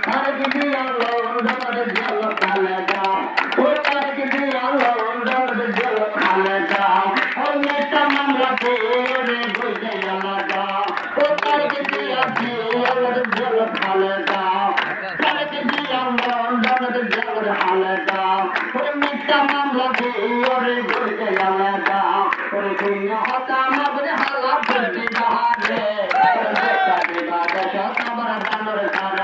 Hãy subscribe cho kênh Ghiền Mì Gõ để không bỏ lỡ